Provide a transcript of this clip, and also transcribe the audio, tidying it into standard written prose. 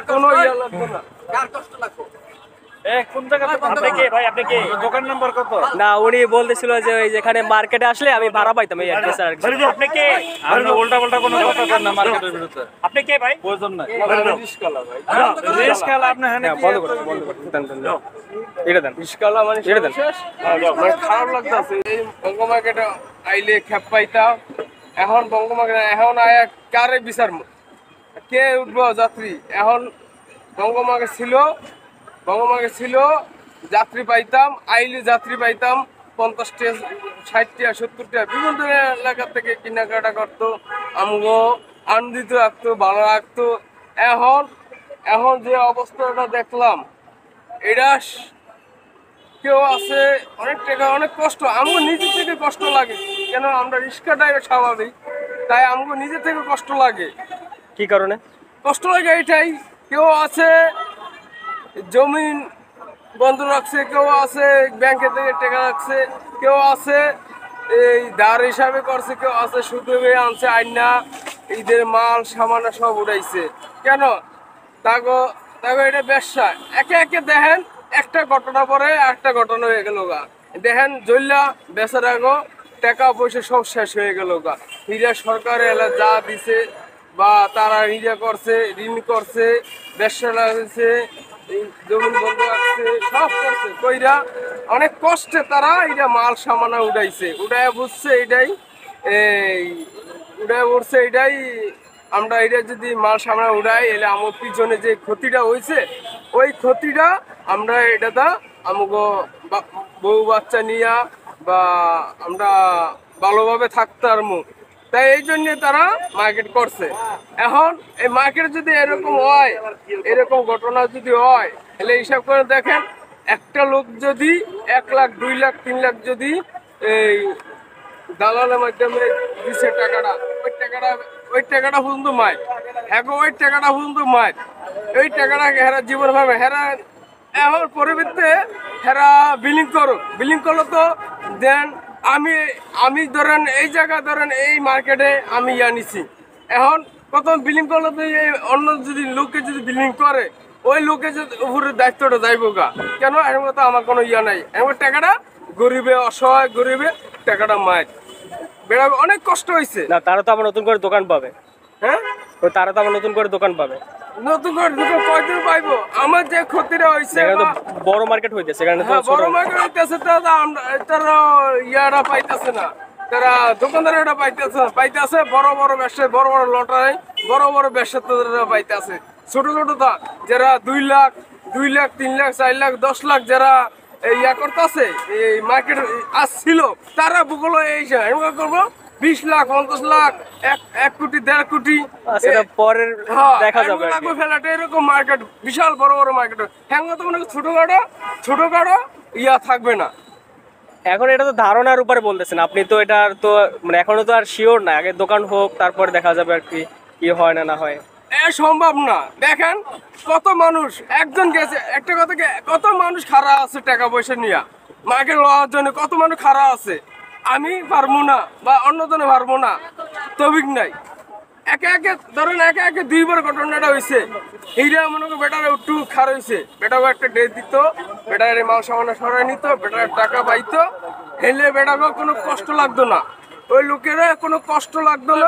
কোনো ইয়া লাগবে না। কার কষ্ট লাগবে? কোন জায়গা থেকে আপনি কে ভাই? আপনি কে? দোকান নাম্বার কত? না উনি বলতেছিল যে ওই যেখানে মার্কেটে আসলে আমি ভাড়া পাইতাম এই আর কি স্যার। আপনি কে? আপনি উল্টা পাল্টা কোনো কথা বলেন না মার্কেটের বিরুদ্ধে। আপনি কে ভাই? প্রয়োজন নাই। রিস্কালা ভাই। রিস্কালা আপনি হ্যাঁ বন্ধ করুন দেন এটা দেন রিস্কালা মানে এটা দেন। শেষ। মানে খারাপ লাগতাছে এই বঙ্গ মার্কেটে আইলে খেপ পাইতাম। এখন বঙ্গ মার্কেটে এখন আয়া কারে বিচারমু? কে উঠবো যাত্রী? এখন বঙ্গমার্কেট ছিল যাত্রী পাইতাম, আইলে যাত্রী পাইতাম 50 টা 60 টা 70 টা বিভিন্ন এলাকা থেকে কেনাকাটা করতো, আমগো আনন্দিত রাখতো, ভালো রাখতো। এখন যে অবস্থাটা দেখলাম এটা কেউ আছে অনেক টাকা অনেক কষ্ট, আমগো নিজে থেকে কষ্ট লাগে। কেন আমরা রিক্সা ড্রাইভার স্বাভাবিক, তাই আমগো নিজে থেকে কষ্ট লাগে। কি কারণে কষ্ট লাগে এটাই, কেউ আছে জমিন বন্ধ রাখছে, কেউ আছে ব্যাংকে থেকে টাকা রাখছে, কেউ আছে এই ধার হিসাবে করছে, কেউ আছে সুদে আনছে আইনা ঈদের মাল সামানা সব উড়াইছে। কেন তাগো এটা ব্যবসা। একে একে দেখেন একটা ঘটনা পরে একটা ঘটনা হয়ে গেল গা। দেখেন জল্লা বেচার আগো টাকা পয়সা সব শেষ হয়ে গেল গা। হিরা সরকার এলা যা দিছে বা তারা হিরা করছে, ঋণ করছে, ব্যবসা লাগছে, জমিন বন্ধ রাখছে, সব করছে কইরা অনেক কষ্টে তারা এটা মাল সামানা উঠাইছে, উঠায় বুঝছে এটাই আমরা এটা যদি মাল সামানা উঠাই এলে আমার পিছনে যে ক্ষতিটা হয়েছে ওই ক্ষতিটা আমরা এটা আমাকে বউ বাচ্চা নিয়া বা আমরা ভালোভাবে থাকতে পারবো, তাই এই জন্য তারা মার্কেট করছে। এখন এই মার্কেট যদি এরকম হয়, এরকম ঘটনা যদি হয়, তাহলে হিসাব করে দেখেন একটা লোক যদি 1 লাখ 2 লাখ 3 লাখ যদি এই দালালের মাধ্যমে দিছে টাকাটা, ওই টাকাটা পর্যন্ত মায় ওই টাকাটা পর্যন্ত মায় ওই টাকাটা হেরা জীবন ভাবে হেরা। এখন পরিবর্তে হেরা বিলিং করলো তো দেন আমি ধরেন এই জায়গা ধরেন এই মার্কেটে আমি আনিছি। এখন প্রথম বিলিং করলে তো এই অন্য যদি লোকে যদি বিলিং করে ওই লোকে যদি উপরে দায়িত্বটা যাইবো গা। কেন এর মতো আমার কোনো নাই, এবার টাকাটা গরিবে অসহায় গরিবে টাকাটা মায় বেড়া অনেক কষ্ট হয়েছে। না তারা তো আবার নতুন করে দোকান পাবে। হ্যাঁ তারা তো আবার নতুন করে দোকান পাবে। নতুন করে দোকান কয়দিন পাইবো? আমার যে ক্ষতিটা হয়েছে বড় মার্কেট হইতেছে, বড় মার্কেট হইতেছে তারা ইয়ারা পাইতেছে না, তারা দোকানদারেরা পাইতেছে বড় বড় ব্যবসায়ী, বড় বড় লটারি, বড় বড় ব্যবসায়ীরা পাইতেছে। ছোট ছোট যারা 2 লাখ 3 লাখ 4 লাখ 10 লাখ যারা ইয়া করতেছে এই মার্কেট আসছিল তারা বুকলো এই করবো 20 লাখ 50 লাখ 1 কোটি 1.5 কোটি সেটা পরের দেখা যাবে। ফেলাটা এরকম মার্কেট বিশাল বড় বড় মার্কেট, হ্যাঁ তো মানে ছোটখাটো ইয়া থাকবে না। এখন এটা তো ধারণার উপরে বলতেছেন আপনি, তো এটা তো মানে এখনো তো আর শিওর না, আগে দোকান হোক তারপরে দেখা যাবে আর কি হয় না হয়। সম্ভব না। দেখেন কত মানুষ একজন গেছে, একটা কথা কত মানুষ খাড়া আছে টাকা পয়সা নিয়ে মার্কেট লওয়ার জন্য, কত মানুষ খাড়া আছে। আমি পারবো না বা অন্যজনে পারবো না তবিক নাই। একে একে 2 বার ঘটনাটা হয়েছে। এইটা মনে করো বেটারে একটু খার হয়েছে, বেটাকে একটা ডেট দিত, বেটারে মাল সামান্য সরাই নিত, বেটার টাকা পাইতো, হেলে বেটাকে কোনো কষ্ট লাগতো না, ওই লোকেরা কোনো কষ্ট লাগতো না।